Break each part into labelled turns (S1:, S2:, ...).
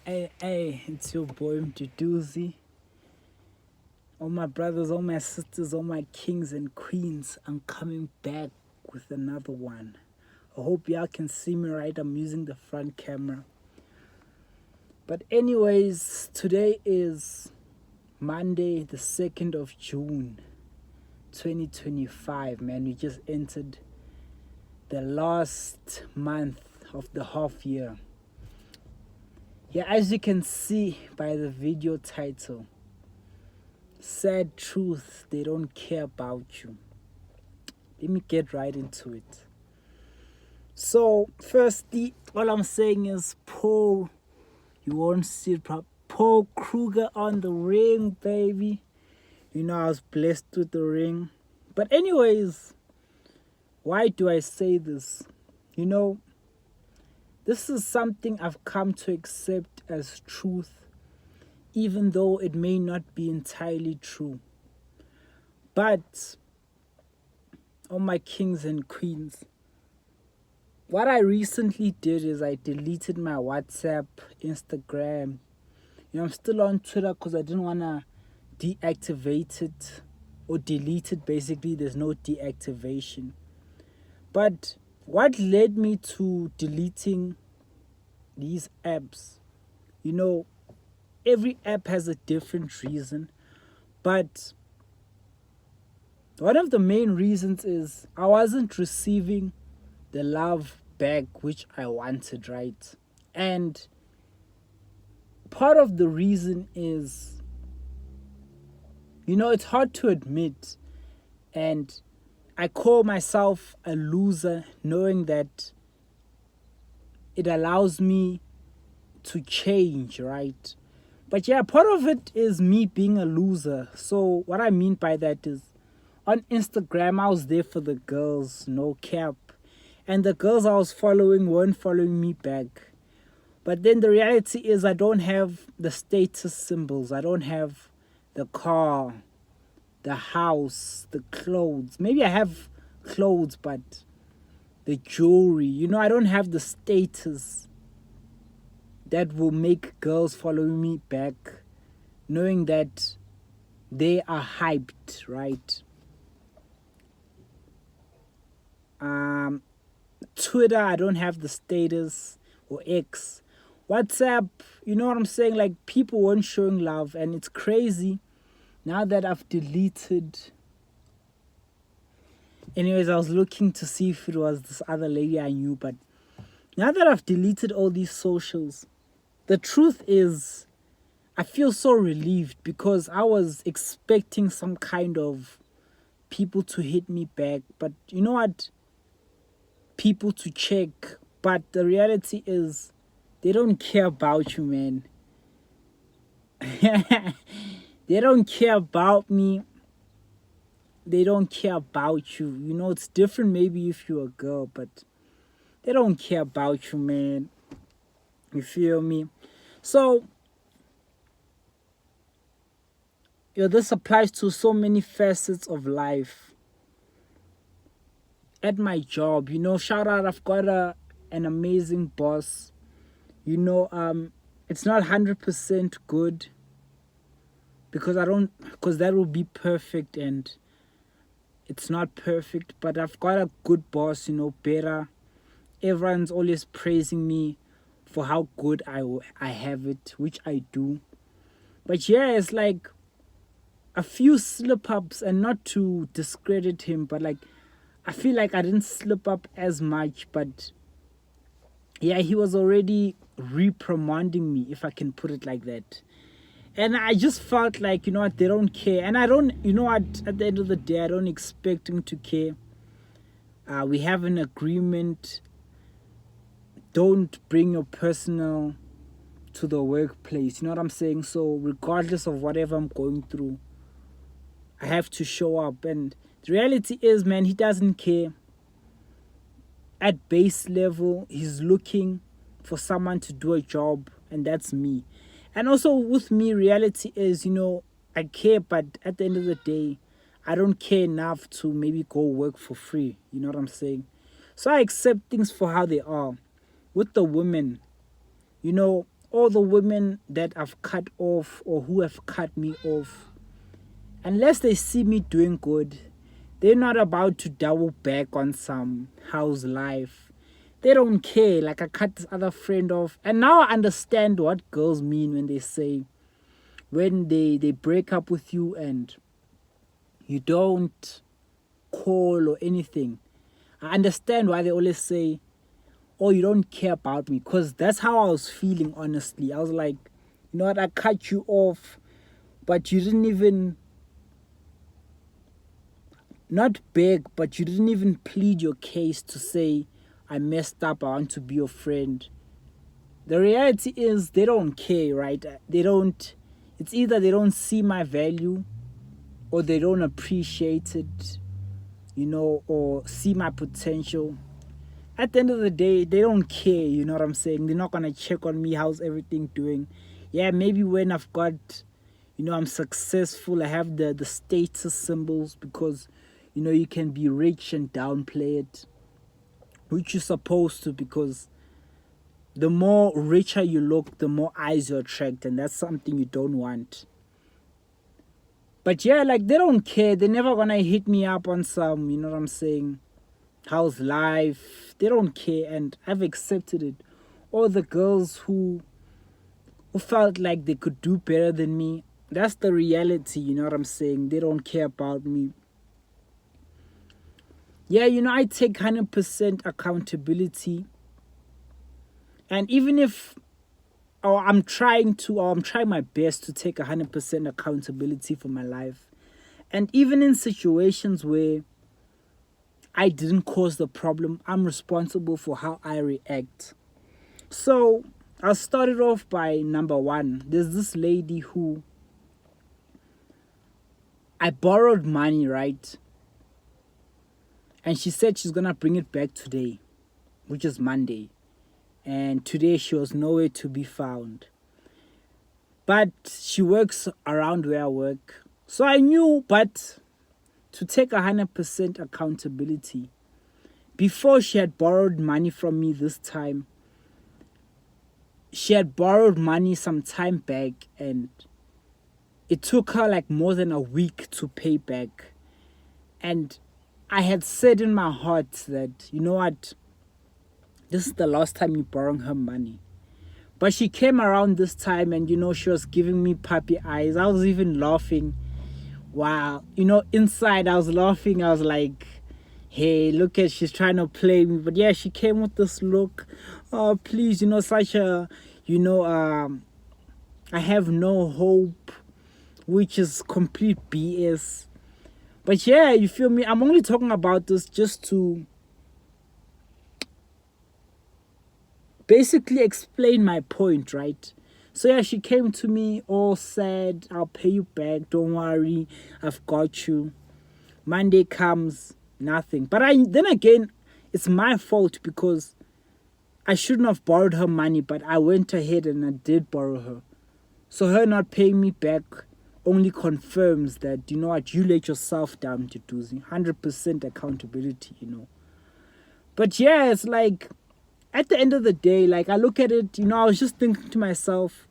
S1: Hey, it's your boy Mduduzi. All my brothers, all my sisters, all my kings and queens, I'm coming back with another one. I hope y'all can see me right. I'm using the front camera. But, anyways, today is Monday, the 2nd of June, 2025. Man, we just entered the last month of the half year. Yeah, as you can see by the video title, sad truth, they don't care about you. Let me get right into it. So, firstly, all I'm saying is Paul, you won't see it, Paul Kruger on the ring, baby. You know, I was blessed with the ring. But, anyways, why do I say this? You know, this is something I've come to accept as truth, even though it may not be entirely true. But, all my kings and queens, what I recently did is I deleted my WhatsApp, Instagram. You know, I'm still on Twitter because I didn't want to deactivate it or delete it. Basically, there's no deactivation. But what led me to deleting these apps? You know, every app has a different reason. But one of the main reasons is I wasn't receiving the love back which I wanted, right? And part of the reason is, you know, it's hard to admit, and I call myself a loser knowing that it allows me to change, right? But yeah, part of it is me being a loser. So what I mean by that is, on Instagram I was there for the girls, no cap. And the girls I was following weren't following me back. But then the reality is I don't have the status symbols. I don't have the car, the house, the clothes. Maybe I have clothes, but the jewelry. You know, I don't have the status that will make girls follow me back, knowing that they are hyped, right? Twitter, I don't have the status, or X. WhatsApp, you know what I'm saying? Like, people weren't showing love, and it's crazy now that I've deleted. Anyways, I was looking to see if it was this other lady I knew, but now that I've deleted all these socials, the truth is, I feel so relieved because I was expecting some kind of people to hit me back, but you know what? People to check, but the reality is, they don't care about you, man. They don't care about me. They don't care about you. You know, it's different maybe if you're a girl, but they don't care about you, man. You feel me? So, you know, this applies to so many facets of life. At my job, you know, shout out, I've got an amazing boss. You know, it's not 100% good because because that will be perfect, and it's not perfect, but I've got a good boss, you know, better. Everyone's always praising me for how good I have it, which I do. But yeah, it's like a few slip ups, and not to discredit him, but like, I feel like I didn't slip up as much, but yeah, he was already reprimanding me, if I can put it like that. And I just felt like, you know what, they don't care. And I don't, you know what, at the end of the day, I don't expect him to care. We have an agreement. Don't bring your personal to the workplace. You know what I'm saying? So, regardless of whatever I'm going through, I have to show up. And the reality is, man, he doesn't care. At base level, he's looking for someone to do a job, and that's me. And also with me, reality is, you know, I care, but at the end of the day, I don't care enough to maybe go work for free. You know what I'm saying? So I accept things for how they are. With the women, you know, all the women that I've cut off or who have cut me off, unless they see me doing good, they're not about to double back on some house life. They don't care. Like, I cut this other friend off. And now I understand what girls mean when they say, when they break up with you and you don't call or anything. I understand why they always say, oh, you don't care about me. Because that's how I was feeling, honestly. I was like, you know what, I cut you off, but you didn't even, not beg, but you didn't even plead your case to say, I messed up, I want to be your friend. The reality is they don't care, right? They don't, it's either they don't see my value or they don't appreciate it, you know, or see my potential. At the end of the day, they don't care, you know what I'm saying? They're not going to check on me, how's everything doing? Yeah, maybe when I've got, you know, I'm successful, I have the status symbols, because, you know, you can be rich and downplay it, which you're supposed to, because the more richer you look, the more eyes you attract, and that's something you don't want. But yeah, like, they don't care. They're never gonna hit me up on some, you know what I'm saying, how's life? They don't care, and I've accepted it. All the girls who felt like they could do better than me, that's the reality, you know what I'm saying? They don't care about me. Yeah, you know, I take 100% accountability. And even if I'm trying my best to take 100% accountability for my life. And even in situations where I didn't cause the problem, I'm responsible for how I react. So I'll start it off by number one. There's this lady who I borrowed money, right? And she said she's gonna bring it back today, which is Monday. And today she was nowhere to be found. But she works around where I work. So I knew, but to take 100% accountability, before she had borrowed money from me this time, she had borrowed money some time back, and it took her like more than a week to pay back. And I had said in my heart that, you know what, this is the last time you're borrowing her money. But she came around this time and, you know, she was giving me puppy eyes. I was even laughing. Wow. You know, inside I was laughing. I was like, hey, look at, she's trying to play me. But yeah, she came with this look. Oh, please, you know, such a, you know, I have no hope, which is complete BS. But yeah, you feel me? I'm only talking about this just to basically explain my point, right? So yeah, she came to me all sad, I'll pay you back, don't worry, I've got you. Monday comes, nothing. But then again, it's my fault, because I shouldn't have borrowed her money, but I went ahead and I did borrow her. So her not paying me back only confirms that, you know what, you let yourself down, Duduzi. 100% accountability, you know. But yeah, it's like, at the end of the day, like, I look at it, you know, I was just thinking to myself,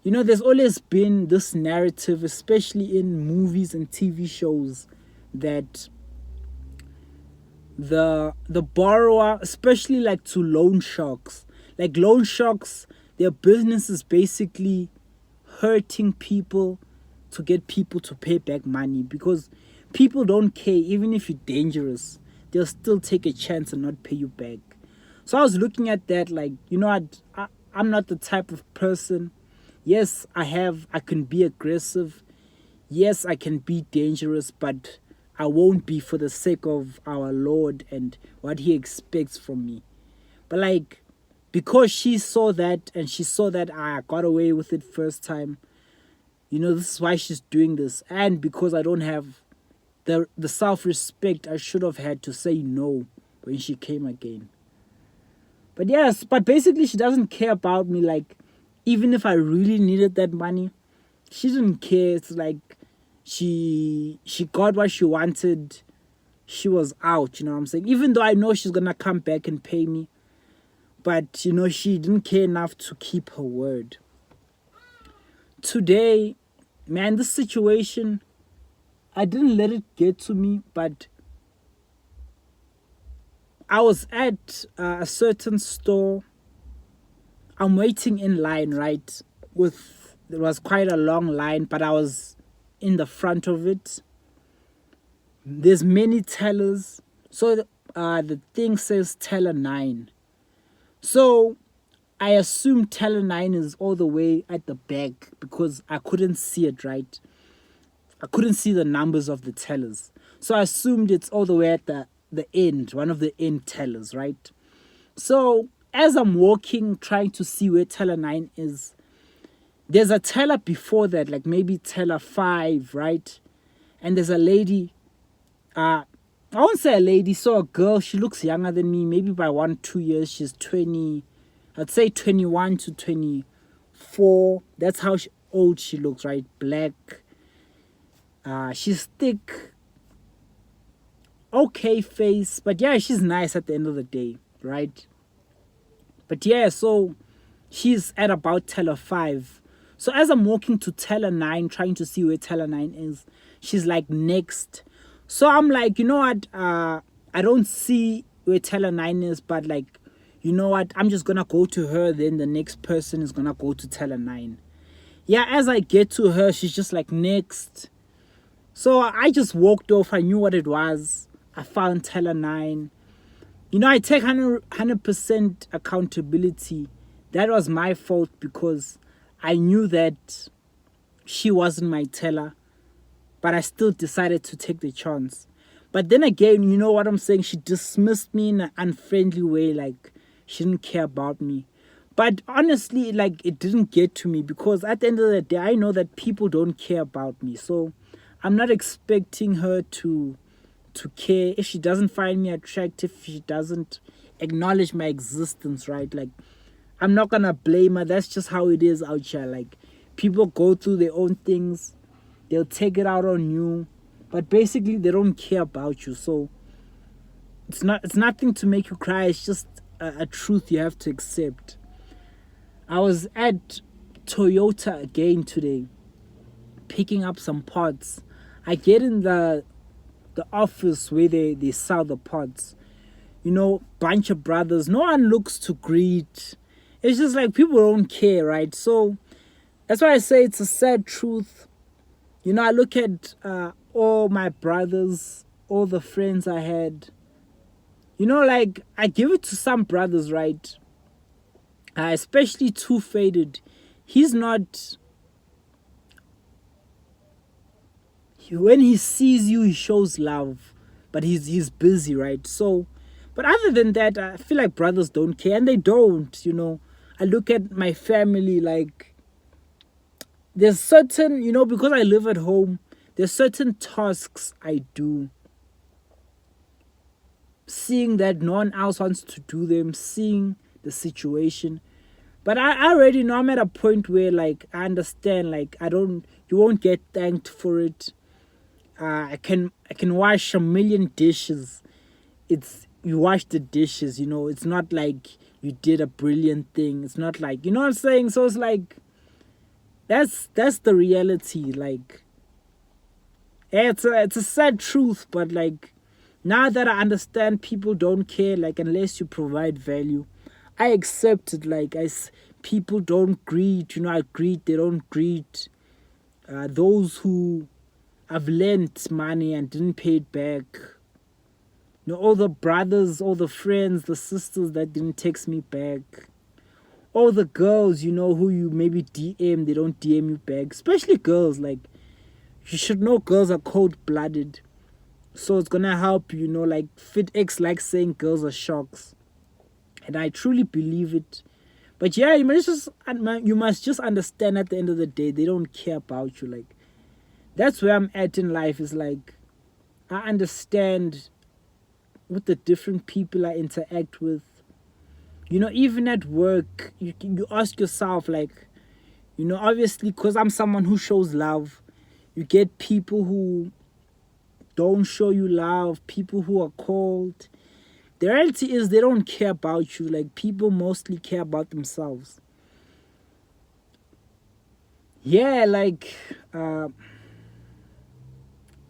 S1: you know, there's always been this narrative, especially in movies and TV shows, that the borrower, especially like to loan sharks, their business is basically hurting people to get people to pay back money, because people don't care. Even if you're dangerous, they'll still take a chance and not pay you back. So I was looking at that like, you know, I'm not the type of person. Yes, I can be aggressive. Yes, I can be dangerous, but I won't be, for the sake of our Lord and what he expects from me. But like, because she saw that, and she saw that I got away with it first time, you know, this is why she's doing this. And because I don't have the self-respect I should have had to say no when she came again. But yes, but basically she doesn't care about me. Like, even if I really needed that money, she didn't care. It's like she got what she wanted. She was out, you know what I'm saying? Even though I know she's gonna come back and pay me. but she didn't care enough to keep her word. Today, man, this situation, I didn't let it get to me, but I was at a certain store. I'm waiting in line, right? It was quite a long line, but I was in the front of it. There's many tellers. So the thing says teller 9. So I assume teller 9 is all the way at the back because I couldn't see it, right? I couldn't see the numbers of the tellers. So I assumed it's all the way at the end, one of the end tellers, right? So as I'm walking, trying to see where teller 9 is, there's a teller before that, like maybe teller 5, right? And there's a lady, I won't say a lady, so a girl, she looks younger than me, maybe by 1-2 years. She's 20, I'd say 21 to 24. That's how old she looks, right? Black. She's thick. Okay face, but yeah, she's nice at the end of the day, right? But yeah, so she's at about teller 5. So as I'm walking to teller 9, trying to see where teller 9 is, she's like next. So I'm like, you know what? I don't see where teller 9 is, but like, you know what? I'm just gonna go to her. Then the next person is gonna go to teller 9. Yeah, as I get to her, she's just like next. So I just walked off. I knew what it was. I found teller 9. I take 100% accountability. That was my fault because I knew that she wasn't my teller, but I still decided to take the chance. But then again, you know what I'm saying? She dismissed me in an unfriendly way, like she didn't care about me. But honestly, like it didn't get to me because at the end of the day, I know that people don't care about me. So I'm not expecting her to care. If she doesn't find me attractive, if she doesn't acknowledge my existence, right? Like, I'm not gonna blame her. That's just how it is out here. Like, people go through their own things. They'll take it out on you, but basically they don't care about you. So it's nothing to make you cry. It's just a truth you have to accept. I was at Toyota again today, picking up some parts. I get in the office where they sell the pods. Bunch of brothers. No one looks to greet. It's just like people don't care, right? So that's why I say it's a sad truth. I look at all my brothers, all the friends I had. Like I give it to some brothers, right? Especially Too Faded. He's not... When he sees you, he shows love, but he's busy, right? So, but other than that, I feel like brothers don't care, and they don't. I look at my family, like there's certain, because I live at home, there's certain tasks I do, seeing that no one else wants to do them, seeing the situation. But I already know I'm at a point where like I understand, like you won't get thanked for it. I can wash a million dishes. You wash the dishes, it's not like you did a brilliant thing. It's not like, you know what I'm saying? So it's like that's the reality. Like it's a sad truth, but like now that I understand people don't care, like unless you provide value, I accept it. Like people don't greet, I greet, they don't greet. Those who I've lent money and didn't pay it back. All the brothers, all the friends, the sisters that didn't text me back. All the girls, who you maybe DM, they don't DM you back. Especially girls, like, you should know girls are cold-blooded. So it's gonna help you, like, FitX likes saying girls are sharks. And I truly believe it. But yeah, you must just understand at the end of the day, they don't care about you, like, that's where I'm at in life. Is like I understand with the different people I interact with. Even at work, you ask yourself, like, obviously, because I'm someone who shows love, you get people who don't show you love, people who are cold, The reality is they don't care about you. Like, people mostly care about themselves. Yeah, like,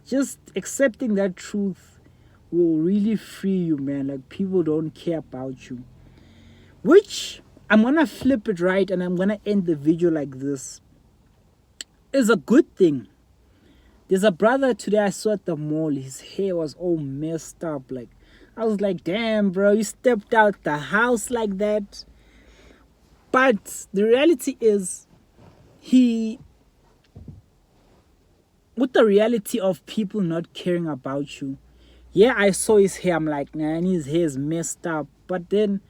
S1: just accepting that truth will really free you, man. Like, people don't care about you. Which, I'm gonna flip it, right, and I'm gonna end the video like this. Is a good thing. There's a brother today I saw at the mall. His hair was all messed up. Like, I was like, damn, bro, you stepped out the house like that. But the reality is, with the reality of people not caring about you, yeah, I saw his hair. I'm like, man, his hair is messed up. But then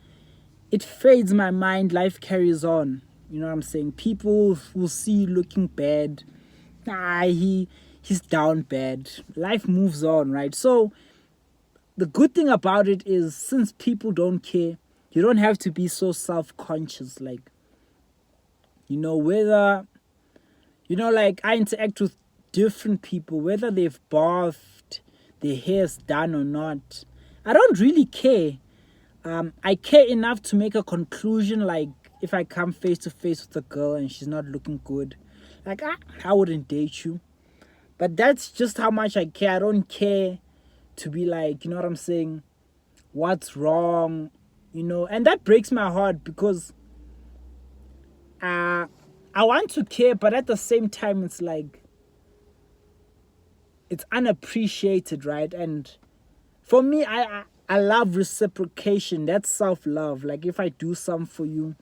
S1: it fades my mind. Life carries on. You know what I'm saying? People will see you looking bad. He's down bad. Life moves on, right? So the good thing about it is, since people don't care, you don't have to be so self-conscious. Like, whether, like, I interact with different people, whether they've bathed, their hair's done or not. I don't really care. I care enough to make a conclusion. Like, if I come face to face with a girl and she's not looking good, like, I wouldn't date you. But that's just how much I care. I don't care to be like, you know what I'm saying, what's wrong, and that breaks my heart, because I want to care, but at the same time, it's like, it's unappreciated, right? And for me, I love reciprocation. That's self-love. Like, if I do something for you,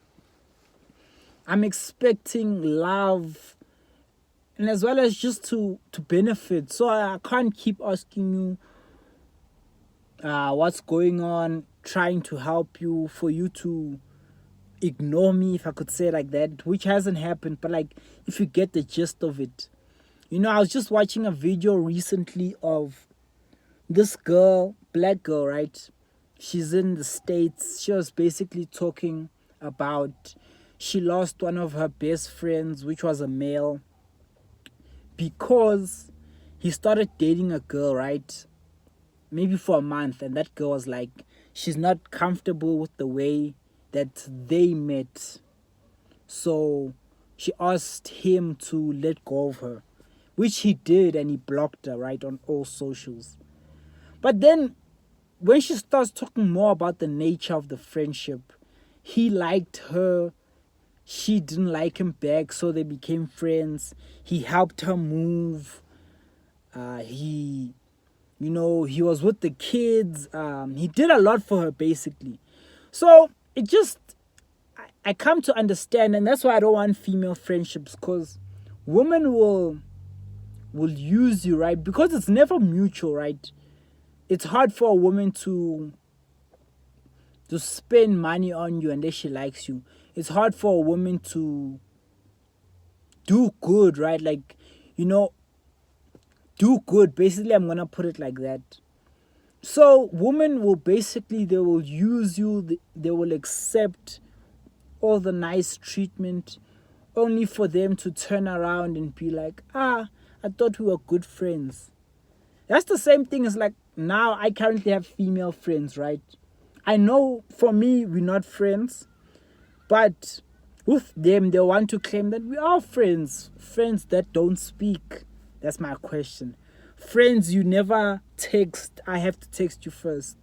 S1: I'm expecting love, and as well as just to benefit. So I can't keep asking you what's going on, trying to help you, for you to ignore me, if I could say it like that, which hasn't happened. But like, if you get the gist of it. I was just watching a video recently of this girl, black girl, right? She's in the States. She was basically talking about, she lost one of her best friends, which was a male, because he started dating a girl, right? Maybe for a month, and that girl was like, she's not comfortable with the way that they met. So she asked him to let go of her, which he did, and he blocked her, right, on all socials. But then when she starts talking more about the nature of the friendship, he liked her, she didn't like him back, so they became friends. He helped her move. He was with the kids. He did a lot for her, basically. So it just, I come to understand, and that's why I don't want female friendships, because women will use you, right? Because it's never mutual, right? It's hard for a woman to spend money on you and then she likes you. It's hard for a woman to do good, right? Like, do good. Basically, I'm gonna put it like that. So women will basically, they will use you, they will accept all the nice treatment, only for them to turn around and be like, I thought we were good friends. That's the same thing as, like, now I currently have female friends, right? I know for me, we're not friends, but with them, they want to claim that we are friends. Friends that don't speak. That's my question. Friends you never text. I have to text you first.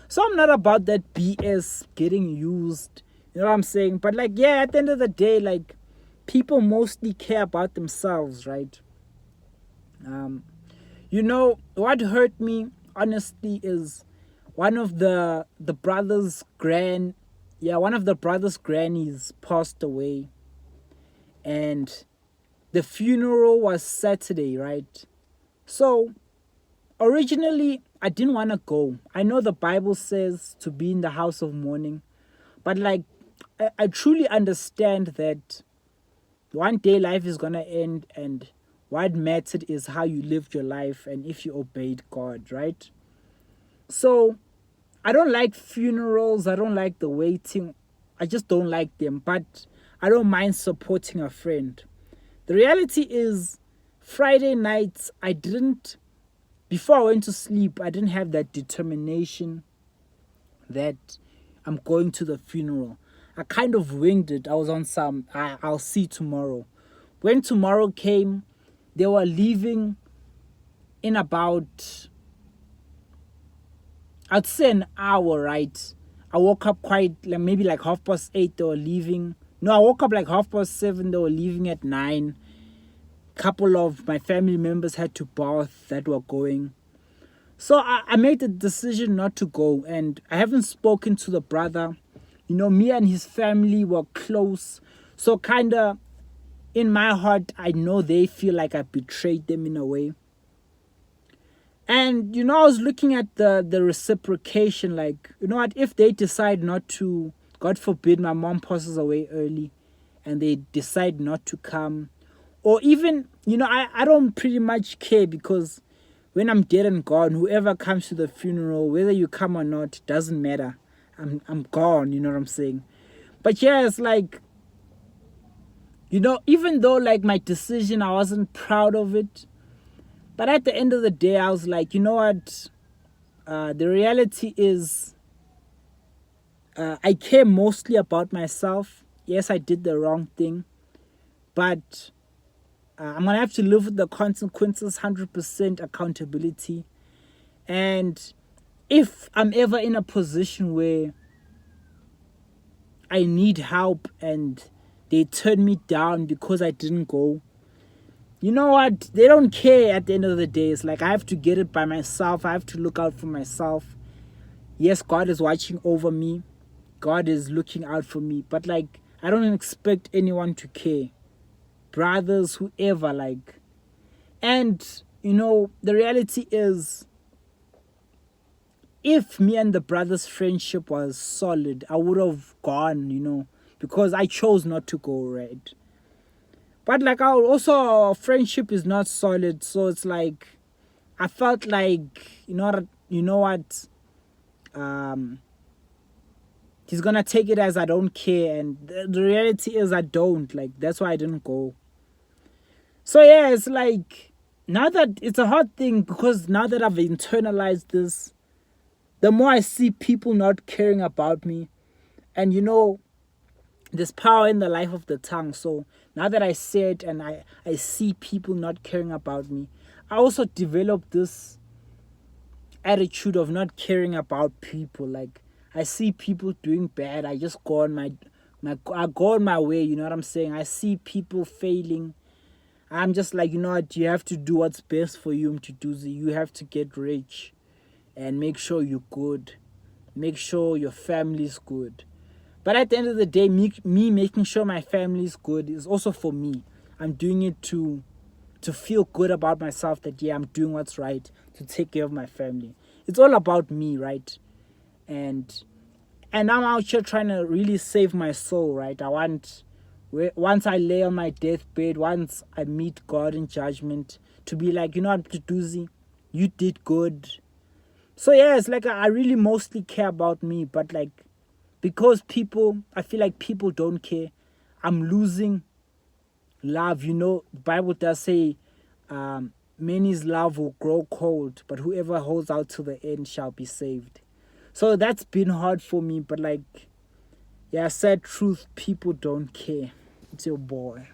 S1: So I'm not about that BS getting used. You know what I'm saying? But like, yeah, at the end of the day, like, people mostly care about themselves, right? What hurt me, honestly, is one of the brothers' grannies passed away, and the funeral was Saturday, right? So originally I didn't want to go. I know the Bible says to be in the house of mourning, but like, I truly understand that one day life is gonna end, and what mattered is how you lived your life and if you obeyed God, right? So I don't like funerals. I don't like the waiting. I just don't like them. But I don't mind supporting a friend. The reality is, Friday nights, before I went to sleep, I didn't have that determination that I'm going to the funeral. I kind of winged it. I was on some, I'll see tomorrow. When tomorrow came, they were leaving in about, I'd say an hour, right? I woke up quite, like maybe like 8:30, they were leaving. No, I woke up like 7:30, they were leaving at 9. Couple of my family members had to bath that were going. So I made the decision not to go, and I haven't spoken to the brother. You know, me and his family were close. So kind of in my heart, I know they feel like I betrayed them in a way. And, you know, I was looking at the reciprocation, like, you know what, if they decide not to, God forbid my mom passes away early and they decide not to come, or even, you know, I don't pretty much care, because when I'm dead and gone, whoever comes to the funeral, whether you come or not, doesn't matter. I'm gone, you know what I'm saying? But yeah, it's like, you know, even though like my decision, I wasn't proud of it, but at the end of the day, I was like, you know what? The reality is, I care mostly about myself. Yes, I did the wrong thing, but I'm going to have to live with the consequences, 100% accountability. And if I'm ever in a position where I need help and they turn me down because I didn't go, you know what? They don't care at the end of the day. It's like I have to get it by myself. I have to look out for myself. Yes, God is watching over me. God is looking out for me. But like, I don't expect anyone to care. Brothers, whoever, like. And, you know, the reality is, if me and the brother's friendship was solid, I would have gone, you know, because I chose not to go, right? But like, our friendship is not solid, so it's like I felt like, you know what, he's gonna take it as I don't care, and the reality is I don't. Like, that's why I didn't go. So yeah, it's like, now that it's a hard thing, because now that I've internalized this, the more I see people not caring about me, and you know, there's power in the life of the tongue. So now that I say it and I see people not caring about me, I also developed this attitude of not caring about people. Like, I see people doing bad, I just go on I go on my way, you know what I'm saying? I see people failing, I'm just like, you know what, you have to do what's best for you to do. You have to get rich and make sure you're good. Make sure your family's good. But at the end of the day, me making sure my family is good is also for me. I'm doing it to feel good about myself, that, yeah, I'm doing what's right to take care of my family. It's all about me, right? And I'm out here trying to really save my soul, right? Once I lay on my deathbed, once I meet God in judgment, to be like, you know what, Duduzi, you did good. So yeah, it's like I really mostly care about me, but like, because I feel like people don't care, I'm losing love. You know, the Bible does say, many's love will grow cold, but whoever holds out to the end shall be saved. So that's been hard for me, but like, yeah, sad truth, people don't care. It's your boy.